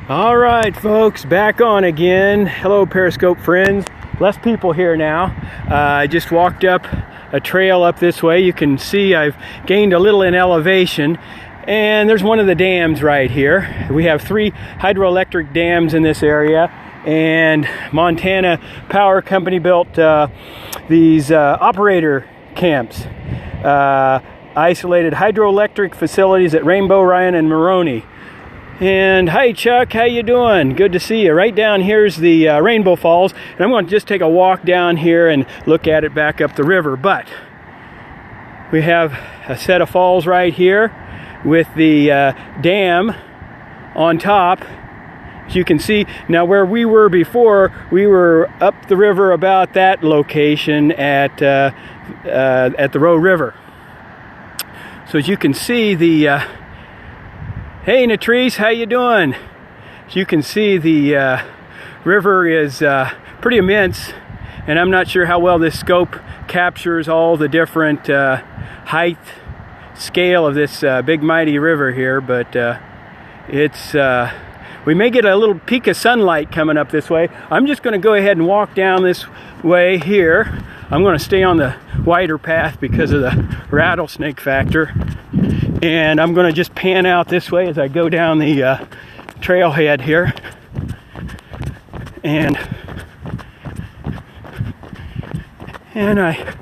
All right, folks, back on again. Hello, Periscope friends. Less people here now. I just walked up a trail up this way. You can see I've gained a little in elevation, and there's one of the dams right here. We have 3 hydroelectric dams in this area, and Montana Power Company built these operator camps, isolated hydroelectric facilities at Rainbow, Ryan, and Moroni. And hi Chuck, how you doing? Good to see you. Right down here's the Rainbow Falls, and I'm going to just take a walk down here and look at it back up the river. But we have a set of falls right here with the dam on top. As you can see, now where we were before, we were up the river about that location at the Roe River. So as you can see, the hey Natrice, how you doing? As you can see, the river is pretty immense, and I'm not sure how well this scope captures all the different height scale of this big mighty river here, but it's we may get a little peak of sunlight coming up this way. I'm just going to go ahead and walk down this way here. I'm going to stay on the wider path because of the rattlesnake factor. And I'm going to just pan out this way as I go down the trailhead here. And I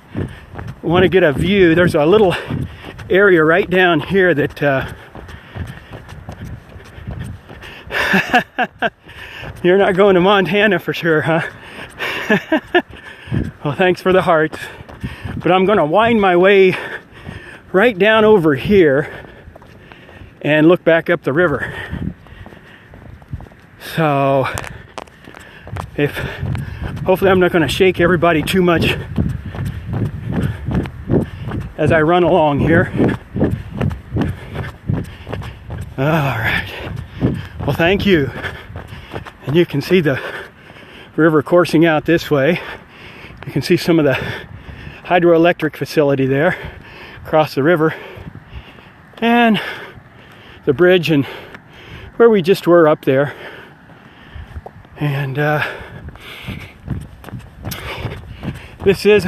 want to get a view. There's a little area right down here that you're not going to Montana for sure, huh? Well, thanks for the hearts. But I'm going to wind my way right down over here and look back up the river. So hopefully I'm not going to shake everybody too much as I run along here. All right. Well, thank you. And you can see the river coursing out this way. You can see some of the hydroelectric facility there across the river, and the bridge and where we just were up there. And this is,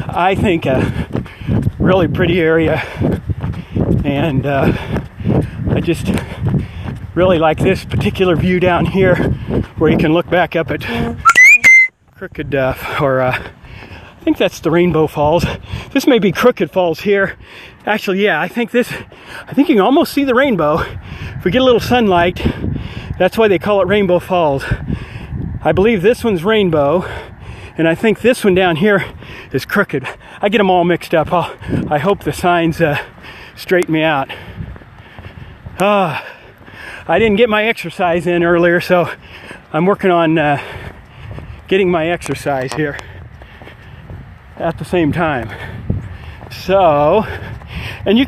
I think, a really pretty area, and I just really like this particular view down here where you can look back up at Crooked I think that's the Rainbow Falls. This may be Crooked Falls here. Actually, yeah, I think you can almost see the rainbow if we get a little sunlight. That's why they call it Rainbow Falls. I believe this one's Rainbow, and I think this one down here is Crooked. I get them all mixed up. I hope the signs straighten me out. I didn't get my exercise in earlier, so I'm working on getting my exercise here at the same time. So, and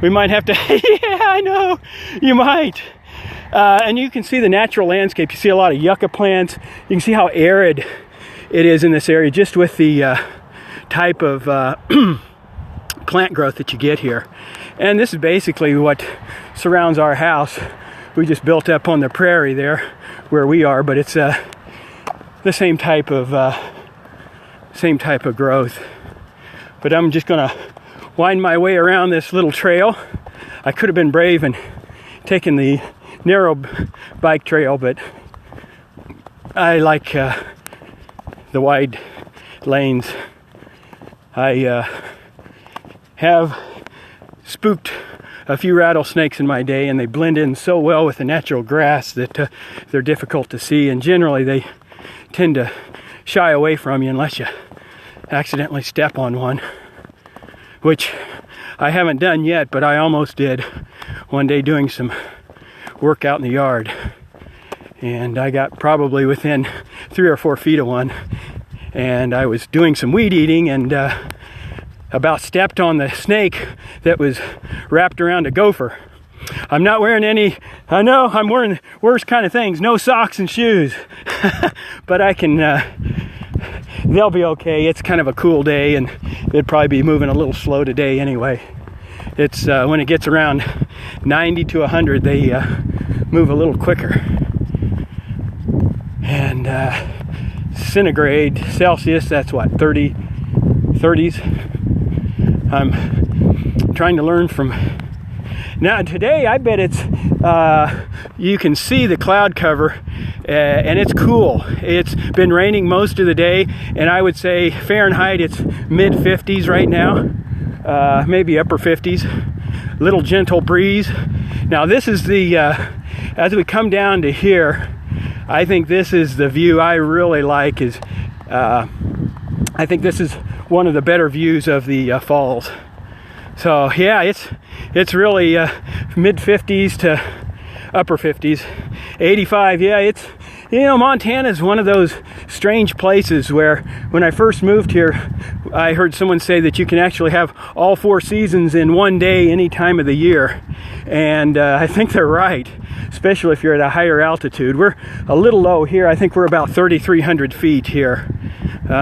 we might have to, yeah, I know, you might. And you can see the natural landscape. You see a lot of yucca plants. You can see how arid it is in this area just with the type of plant growth that you get here. And this is basically what surrounds our house. We just built up on the prairie there where we are, but it's the same type of growth. But I'm just gonna wind my way around this little trail. I could have been brave and taken the narrow bike trail, but I like the wide lanes. I have spooked a few rattlesnakes in my day, and they blend in so well with the natural grass that they're difficult to see, and generally they tend to shy away from you unless you accidentally step on one, which I haven't done yet, but I almost did one day doing some work out in the yard, and I got probably within 3 or 4 feet of one, and I was doing some weed eating and about stepped on the snake that was wrapped around a gopher. I'm not wearing any, I know I'm wearing worse kind of things, no socks and shoes, but I can they'll be okay. It's kind of a cool day, and they'd probably be moving a little slow today anyway. It's when it gets around 90 to 100, they move a little quicker. And centigrade Celsius, that's what, 30s. I'm trying to learn from. Now today I bet it's you can see the cloud cover and it's cool. It's been raining most of the day, and I would say Fahrenheit it's mid 50s right now, maybe upper 50s. Little gentle breeze. Now this is the as we come down to here, I think this is the view I really like. Is I think this is one of the better views of the falls. So yeah, it's really mid 50s to upper 50s. 85, yeah, it's, you know, Montana is one of those strange places where when I first moved here, I heard someone say that you can actually have all 4 seasons in one day any time of the year. And I think they're right, especially if you're at a higher altitude. We're a little low here. I think we're about 3,300 feet here. So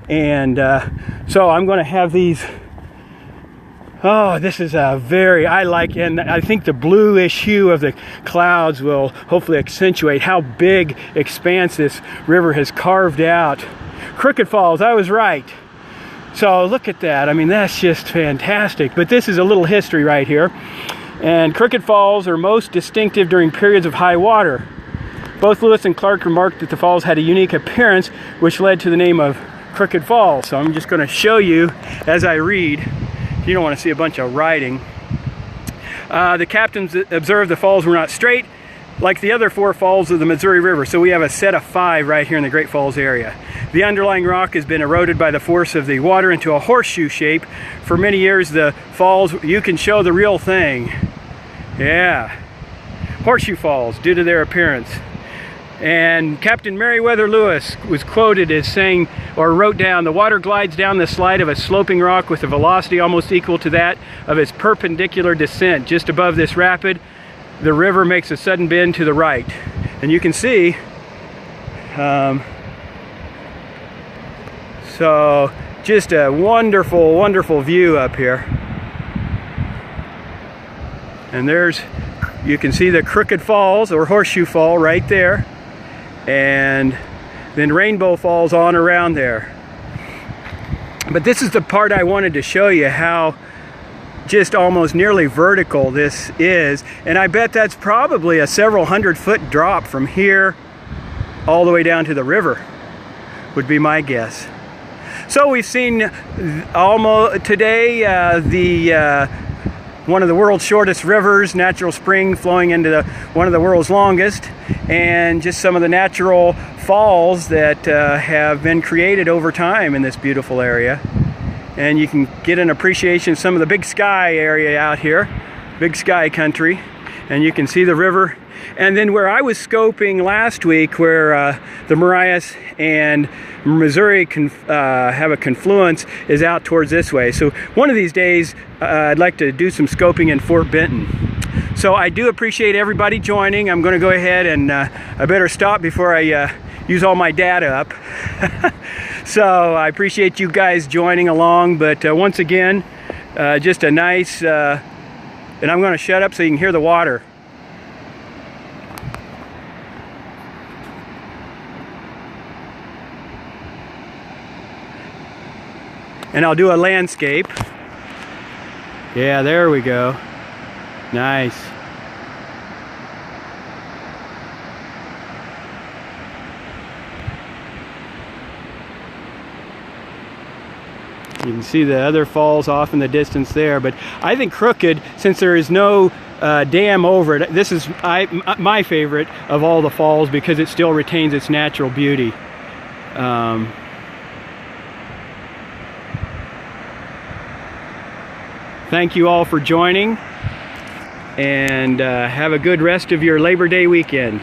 I'm going to have these. Oh, this is a very, I like, and I think the bluish hue of the clouds will hopefully accentuate how big expanse this river has carved out. Crooked Falls, I was right. So look at that. I mean, that's just fantastic. But this is a little history right here. And Crooked Falls are most distinctive during periods of high water. Both Lewis and Clark remarked that the falls had a unique appearance, which led to the name of Crooked Falls. So I'm just going to show you as I read. You don't want to see a bunch of writing. The captains observed the falls were not straight like the other 4 falls of the Missouri River. So we have a set of 5 right here in the Great Falls area. The underlying rock has been eroded by the force of the water into a horseshoe shape. For many years, the falls, you can show the real thing. Yeah, horseshoe falls due to their appearance. And Captain Meriwether Lewis was quoted as saying, or wrote down, the water glides down the slide of a sloping rock with a velocity almost equal to that of its perpendicular descent. Just above this rapid, the river makes a sudden bend to the right. And you can see, so just a wonderful, wonderful view up here. And there's, you can see the Crooked Falls or Horseshoe Fall right there. And then Rainbow Falls on around there. But this is the part I wanted to show you, how just almost nearly vertical this is. And I bet that's probably a several 100-foot drop from here all the way down to the river, would be my guess. So we've seen almost today one of the world's shortest rivers, Natural Spring, flowing into one of the world's longest, and just some of the natural falls that have been created over time in this beautiful area. And you can get an appreciation of some of the Big Sky area out here, Big Sky country, and you can see the river. And then where I was scoping last week, where the Marias and Missouri have a confluence, is out towards this way. So one of these days, I'd like to do some scoping in Fort Benton. So I do appreciate everybody joining. I'm going to go ahead and I better stop before I use all my data up. So I appreciate you guys joining along. But once again, just a nice, and I'm going to shut up so you can hear the water. And I'll do a landscape. Yeah, there we go. Nice. You can see the other falls off in the distance there, but I think Crooked, since there is no dam over it, this is my favorite of all the falls because it still retains its natural beauty. Thank you all for joining, and have a good rest of your Labor Day weekend.